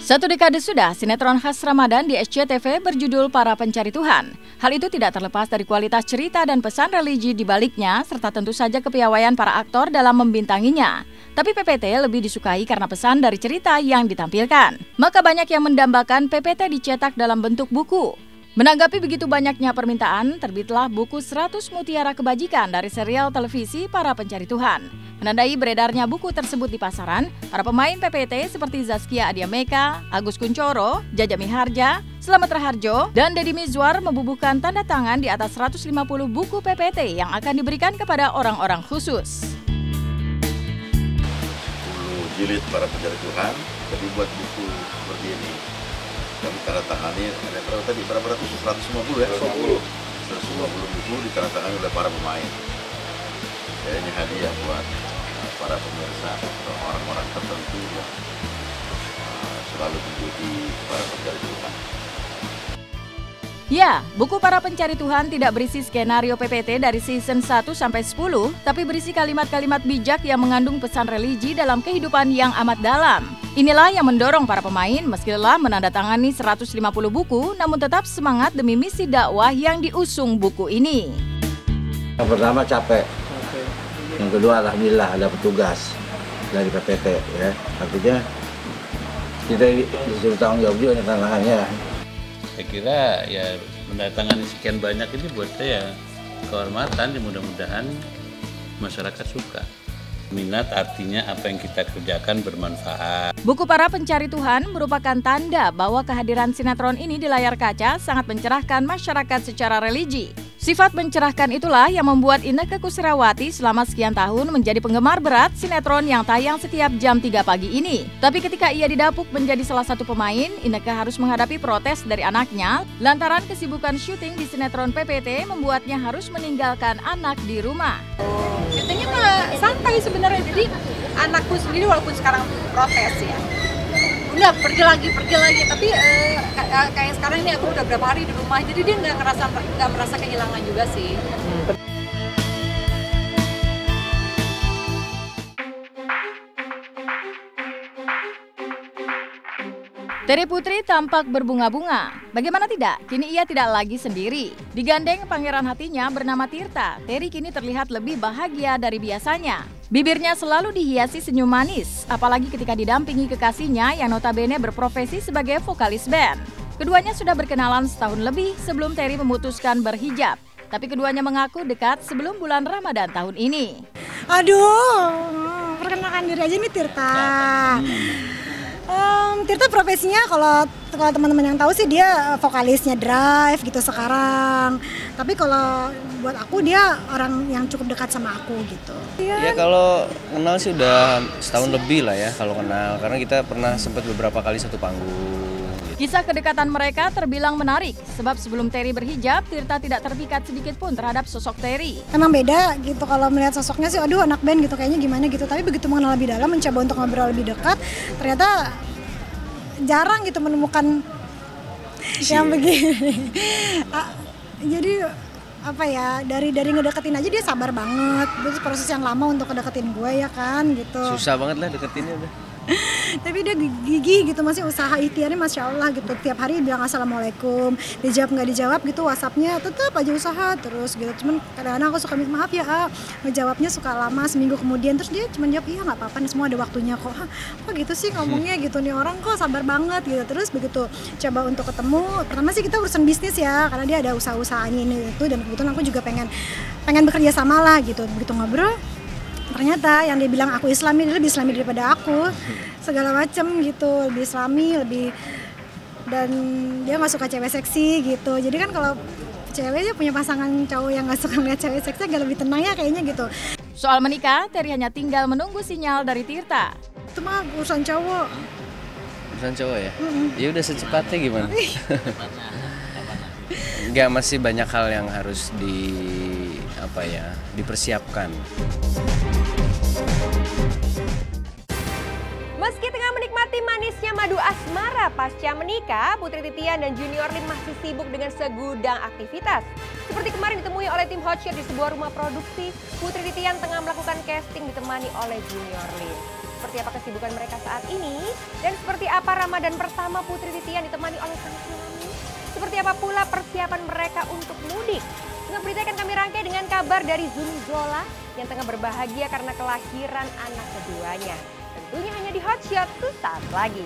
Satu dekade sudah, sinetron khas Ramadan di SCTV berjudul Para Pencari Tuhan. Hal itu tidak terlepas dari kualitas cerita dan pesan religi di baliknya, serta tentu saja kepiawaian para aktor dalam membintanginya. Tapi PPT lebih disukai karena pesan dari cerita yang ditampilkan. Maka banyak yang mendambakan PPT dicetak dalam bentuk buku. Menanggapi begitu banyaknya permintaan, terbitlah buku 100 Mutiara Kebajikan dari serial televisi Para Pencari Tuhan. Menandai beredarnya buku tersebut di pasaran, para pemain PPT seperti Zaskia Adiameka, Agus Kuncoro, Jaja Miharja, Slamet Raharjo, dan Deddy Mizwar membubuhkan tanda tangan di atas 150 buku PPT yang akan diberikan kepada orang-orang khusus. 10 jilid Para Pencari Tuhan, tapi buat buku seperti ini. Kami tanda tangani, ada berapa tadi? Berapa ratus? 150 ya? 150 buku ditandatangani oleh para pemain. Ya, ini hadiah buat para pemirsa atau orang-orang tertentu yang selalu menjadi para pencari Tuhan. Ya, buku Para Pencari Tuhan tidak berisi skenario PPT dari season 1 sampai 10, tapi berisi kalimat-kalimat bijak yang mengandung pesan religi dalam kehidupan yang amat dalam. Inilah yang mendorong para pemain meski lelah menandatangani 150 buku, namun tetap semangat demi misi dakwah yang diusung buku ini. Yang pertama capek, yang kedua alhamdulillah ada petugas dari PPT ya. Artinya kita disuruh tanggung jawab juga tantangannya. Saya kira ya mendatangkan sekian banyak ini buat saya kehormatan, mudah-mudahan masyarakat suka. Minat artinya apa yang kita kerjakan bermanfaat. Buku Para Pencari Tuhan merupakan tanda bahwa kehadiran sinetron ini di layar kaca sangat mencerahkan masyarakat secara religi. Sifat mencerahkan itulah yang membuat Inneke Koesherawati selama sekian tahun menjadi penggemar berat sinetron yang tayang setiap jam 3 pagi ini. Tapi ketika ia didapuk menjadi salah satu pemain, Inneke harus menghadapi protes dari anaknya lantaran kesibukan syuting di sinetron PPT membuatnya harus meninggalkan anak di rumah. Syutingnya mah santai sebenarnya, jadi anakku sendiri walaupun sekarang protes ya, udah pergi lagi, tapi kayak sekarang ini aku udah berapa hari di rumah, jadi dia nggak merasa kehilangan juga sih. Terry Putri tampak berbunga-bunga. Bagaimana tidak? Kini ia tidak lagi sendiri. Digandeng pangeran hatinya bernama Tirta, Terry kini terlihat lebih bahagia dari biasanya. Bibirnya selalu dihiasi senyum manis, apalagi ketika didampingi kekasihnya yang notabene berprofesi sebagai vokalis band. Keduanya sudah berkenalan setahun lebih sebelum Terry memutuskan berhijab. Tapi keduanya mengaku dekat sebelum bulan Ramadan tahun ini. Aduh, perkenalkan diri aja nih Tirta. Tirta profesinya kalau teman-teman yang tahu sih dia vokalisnya Drive gitu sekarang. Tapi kalau buat aku dia orang yang cukup dekat sama aku gitu. Ya kalau kenal sih udah setahun lebih lah ya kalau kenal. Karena kita pernah sempat beberapa kali satu panggung. Kisah kedekatan mereka terbilang menarik, sebab sebelum Terry berhijab, Tirta tidak terpikat sedikit pun terhadap sosok Terry. Emang beda gitu kalau melihat sosoknya sih, aduh anak band gitu kayaknya gimana gitu. Tapi begitu mengenal lebih dalam, mencoba untuk ngobrol lebih dekat, ternyata jarang gitu menemukan yang begini. Jadi apa ya, dari ngedeketin aja dia sabar banget. Itu proses yang lama untuk ngedeketin gue ya kan gitu. Susah banget lah deketinnya udah. Tapi dia gigih gitu, masih usaha ikhtiarnya Masya Allah gitu. Tiap hari bilang Assalamualaikum, dijawab nggak dijawab gitu WhatsAppnya tetap aja usaha terus gitu. Cuman kadang-kadang aku suka minta maaf ya, ngejawabnya suka lama seminggu kemudian. Terus dia cuma jawab iya nggak apa-apa nih, semua ada waktunya kok. Kok gitu sih ngomongnya gitu, nih orang kok sabar banget gitu. Terus begitu coba untuk ketemu, pertama sih kita urusan bisnis ya, karena dia ada usaha-usaha ini itu, dan kebetulan aku juga pengen bekerja sama lah gitu. Begitu ngobrol, ternyata yang dia bilang aku Islami, dia lebih Islami daripada aku, segala macem gitu, lebih Islami, dan dia nggak suka cewek seksi gitu. Jadi kan kalau ceweknya punya pasangan cowok yang nggak suka ngeliat cewek seksi agak lebih tenang ya kayaknya gitu. Soal menikah, Terry hanya tinggal menunggu sinyal dari Tirta. Itu mah urusan cowok. Urusan cowok ya? Ya udah secepatnya gimana? Enggak, masih banyak hal yang harus dipersiapkan. Meski tengah menikmati manisnya madu asmara pasca menikah, Putri Titian dan Junior Liem masih sibuk dengan segudang aktivitas. Seperti kemarin ditemui oleh tim Hotshot di sebuah rumah produksi, Putri Titian tengah melakukan casting ditemani oleh Junior Liem. Seperti apa kesibukan mereka saat ini? Dan seperti apa Ramadan pertama Putri Titian ditemani oleh sang suami? Seperti apa pula persiapan mereka untuk mudik? Untuk berita akan kami rangkai dengan kabar dari Zumi Zola yang tengah berbahagia karena kelahiran anak keduanya. Tentunya hanya di Hot Shot sesaat lagi.